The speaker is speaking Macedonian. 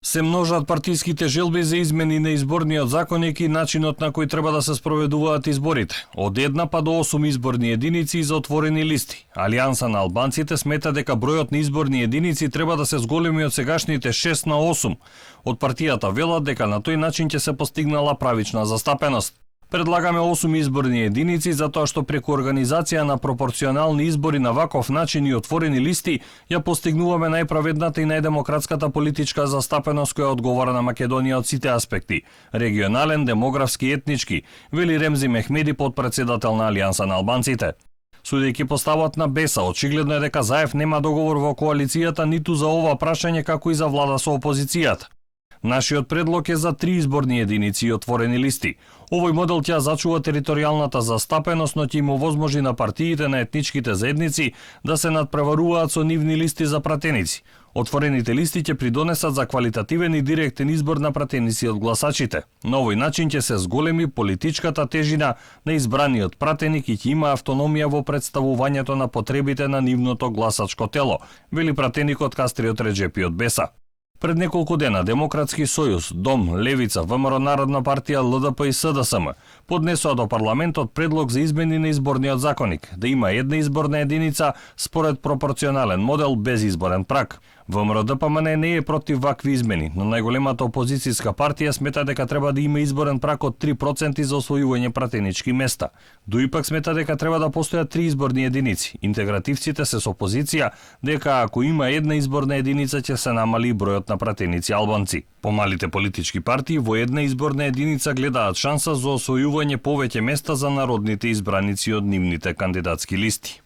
Се множат партиските желби за измени на изборниот законник и начинот на кој треба да се спроведуваат изборите. Од 1 па до 8 изборни единици за отворени листи. Алијанса на албанците смета дека бројот на изборни единици треба да се зголеми од сегашните 6 на 8. Од партијата велат дека на тој начин ќе се постигнала правична застапеност. Предлагаме 8 изборни единици затоа што преку организација на пропорционални избори на ваков начин и отворени листи ја постигнуваме најправедната и најдемократската политичка застапеност која одговара на Македонија од сите аспекти – регионален, демографски и етнички, вели Ремзи Мехмеди, подпредседател на Алијанса на албанците. Судејќи по ставот на Беса, очигледно е дека Заев нема договор во коалицијата ниту за ова прашање како и за влада со опозицијата. Нашиот предлог е за 3 изборни единици и отворени листи. Овој модел ќе зачува територијалната застапеност, но ќе им овозможи на партиите на етничките заедници да се надпреваруваат со нивни листи за пратеници. Отворените листи ќе придонесат за квалитативен и директен избор на пратеници од гласачите. На овој начин ќе се зголеми политичката тежина на избраниот пратеник и ќе има автономија во представувањето на потребите на нивното гласачко тело, вели пратеникот Кастриот Реджепи од Беса. Пред неколку дена Демократски сојуз, Дом, Левица, ВМРО Народна партија, ЛДП и СДСМ поднесоа до парламентот предлог за измени на изборниот законник, да има една изборна единица според пропорционален модел без изборен праг. ВМРО ДПМН не е против вакви измени, но најголемата опозицијска партија смета дека треба да има изборен праг од 3% за освојување пратенички места. Дуи пак смета дека треба да постојат 3 изборни единици. Интегративците се со опозиција дека ако има една изборна единица ќе се намали бројот на пратеници албанци. Помалите политички партии во една изборна единица гледаат шанса за освојување повеќе места за народните избраници од нивните кандидатски листи.